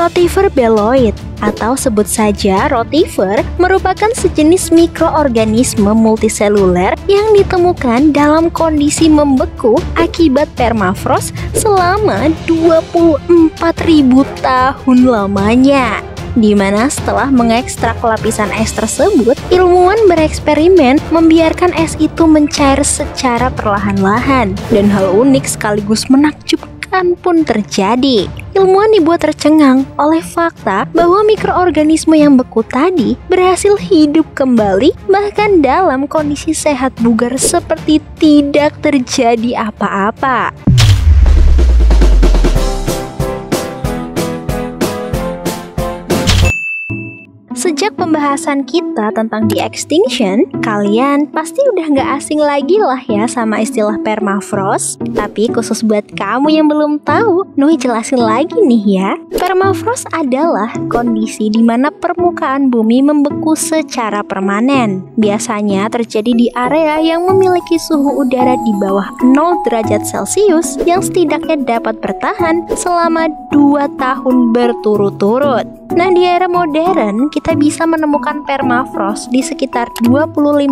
Rotifer beloid atau sebut saja rotifer merupakan sejenis mikroorganisme multiseluler yang ditemukan dalam kondisi membeku akibat permafrost selama 24.000 tahun lamanya. Di mana setelah mengekstrak lapisan es tersebut, ilmuwan bereksperimen membiarkan es itu mencair secara perlahan-lahan, dan hal unik sekaligus menakjubkan pun terjadi. Ilmuwan dibuat tercengang oleh fakta bahwa mikroorganisme yang beku tadi berhasil hidup kembali, bahkan dalam kondisi sehat bugar seperti tidak terjadi apa-apa. Sejak pembahasan kita tentang The Extinction, kalian pasti udah gak asing lagi lah ya sama istilah permafrost. Tapi khusus buat kamu yang belum tahu, Nui jelasin lagi nih ya. Permafrost adalah kondisi di mana permukaan bumi membeku secara permanen. Biasanya terjadi di area yang memiliki suhu udara di bawah 0 derajat Celcius yang setidaknya dapat bertahan selama 2 tahun berturut-turut. Nah, di era modern, kita bisa menemukan permafrost di sekitar 25%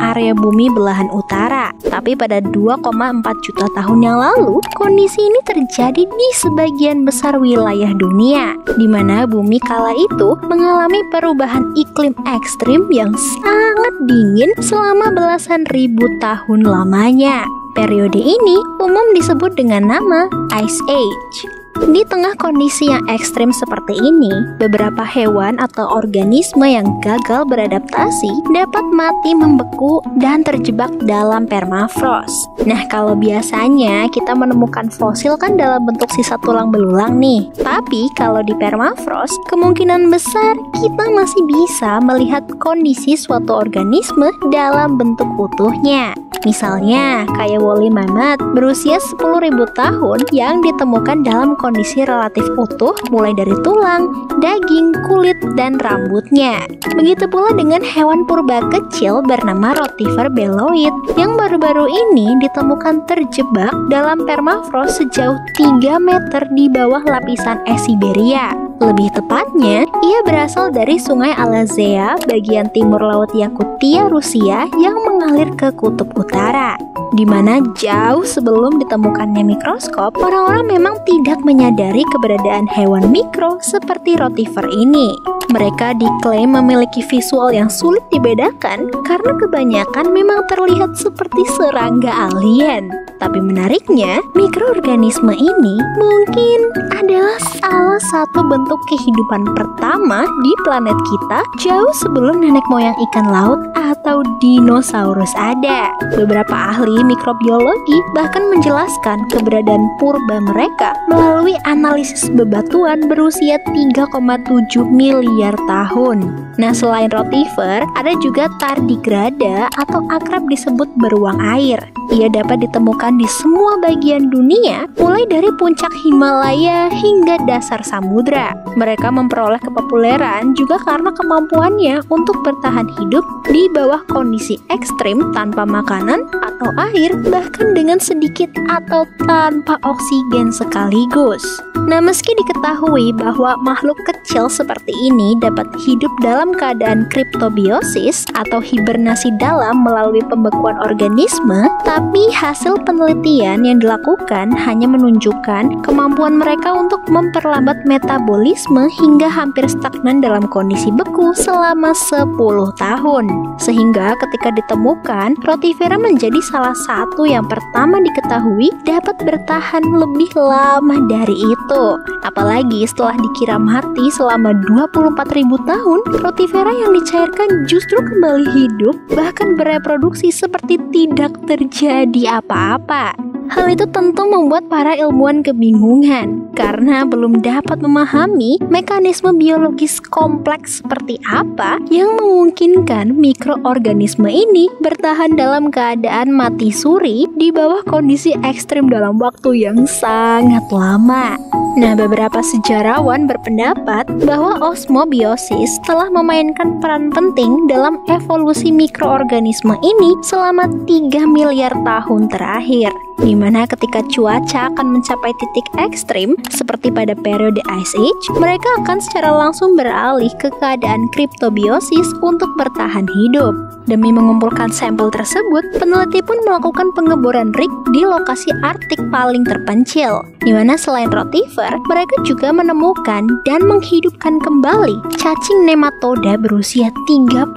area bumi belahan utara. Tapi pada 2,4 juta tahun yang lalu, kondisi ini terjadi di sebagian besar wilayah dunia, di mana bumi kala itu mengalami perubahan iklim ekstrim yang sangat dingin selama belasan ribu tahun lamanya. Periode ini umum disebut dengan nama Ice Age. Di tengah kondisi yang ekstrim seperti ini, beberapa hewan atau organisme yang gagal beradaptasi dapat mati membeku dan terjebak dalam permafrost. Nah, kalau biasanya kita menemukan fosil kan dalam bentuk sisa tulang belulang nih. Tapi kalau di permafrost, kemungkinan besar kita masih bisa melihat kondisi suatu organisme dalam bentuk utuhnya. Misalnya, kayak woolly mammoth berusia 10.000 tahun yang ditemukan dalam kondisi relatif utuh mulai dari tulang, daging, kulit, dan rambutnya. Begitu pula dengan hewan purba kecil bernama Rotifer beloid yang baru-baru ini ditemukan terjebak dalam permafrost sejauh 3 meter di bawah lapisan es Siberia. Lebih tepatnya, ia berasal dari sungai Alazea bagian timur laut Yakutia, Rusia yang mengalir ke kutub utara. Di mana jauh sebelum ditemukannya mikroskop, orang-orang memang tidak menyadari keberadaan hewan mikro seperti rotifer ini. Mereka diklaim memiliki visual yang sulit dibedakan karena kebanyakan memang terlihat seperti serangga alien. Tapi menariknya, mikroorganisme ini mungkin adalah salah satu bentuk kehidupan pertama di planet kita jauh sebelum nenek moyang ikan laut atau dinosaurus ada. Beberapa ahli mikrobiologi bahkan menjelaskan keberadaan purba mereka melalui analisis bebatuan berusia 3,7 miliar tahun. Nah, selain rotifer, ada juga tardigrada atau akrab disebut beruang air. Ia dapat ditemukan di semua bagian dunia, mulai dari puncak Himalaya hingga dasar samudra. Mereka memperoleh kepopuleran juga karena kemampuannya untuk bertahan hidup di bawah kondisi ekstrim tanpa makanan atau air, bahkan dengan sedikit atau tanpa oksigen sekaligus. Nah, meski diketahui bahwa makhluk kecil seperti ini dapat hidup dalam keadaan kriptobiosis atau hibernasi dalam melalui pembekuan organisme, tapi hasil penelitian yang dilakukan hanya menunjukkan kemampuan mereka untuk memperlambat metabolisme hingga hampir stagnan dalam kondisi beku selama 10 tahun. Sehingga ketika ditemukan, rotifera menjadi salah satu yang pertama diketahui dapat bertahan lebih lama dari itu. Apalagi setelah dikira mati selama 24.000 tahun, rotifera yang dicairkan justru kembali hidup, bahkan bereproduksi seperti tidak terjadi apa-apa. Hal itu tentu membuat para ilmuwan kebingungan karena belum dapat memahami mekanisme biologis kompleks seperti apa yang memungkinkan mikroorganisme ini bertahan dalam keadaan mati suri di bawah kondisi ekstrim dalam waktu yang sangat lama. Nah, beberapa sejarawan berpendapat bahwa osmobiosis telah memainkan peran penting dalam evolusi mikroorganisme ini selama 3 miliar tahun terakhir. dimana ketika cuaca akan mencapai titik ekstrim, seperti pada periode Ice Age, mereka akan secara langsung beralih ke keadaan kriptobiosis untuk bertahan hidup. Demi mengumpulkan sampel tersebut, peneliti pun melakukan pengeboran rig di lokasi Arktik paling terpencil, di mana selain rotifer, mereka juga menemukan dan menghidupkan kembali cacing nematoda berusia 30.000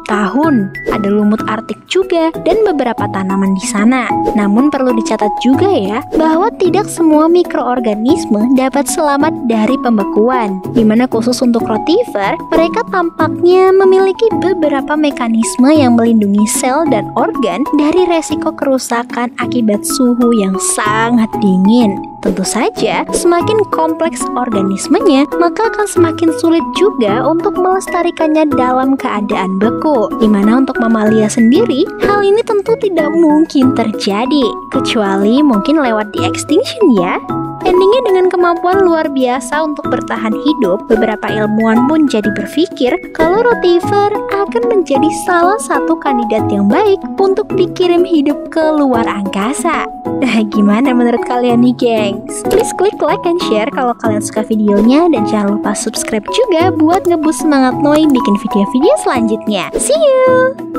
tahun. Ada lumut Arktik juga dan beberapa tanaman di sana. Namun perlu dicatat juga ya, bahwa tidak semua mikroorganisme dapat selamat dari pembekuan, di mana khusus untuk rotifer, mereka tampaknya memiliki beberapa mekanisme yang melindungi sel dan organ dari resiko kerusakan akibat suhu yang sangat dingin. Tentu saja, semakin kompleks organismenya, maka akan semakin sulit juga untuk melestarikannya dalam keadaan beku. Dimana untuk mamalia sendiri, hal ini tentu tidak mungkin terjadi, kecuali mungkin lewat de-extinction ya. Endingnya dengan kemampuan luar biasa untuk bertahan hidup, beberapa ilmuwan pun jadi berpikir kalau rotifer akan menjadi salah satu kandidat yang baik untuk dikirim hidup ke luar angkasa. Nah, gimana menurut kalian nih, gengs? Please klik like and share kalau kalian suka videonya, dan jangan lupa subscribe juga buat ngeboost semangat Noi bikin video-video selanjutnya. See you!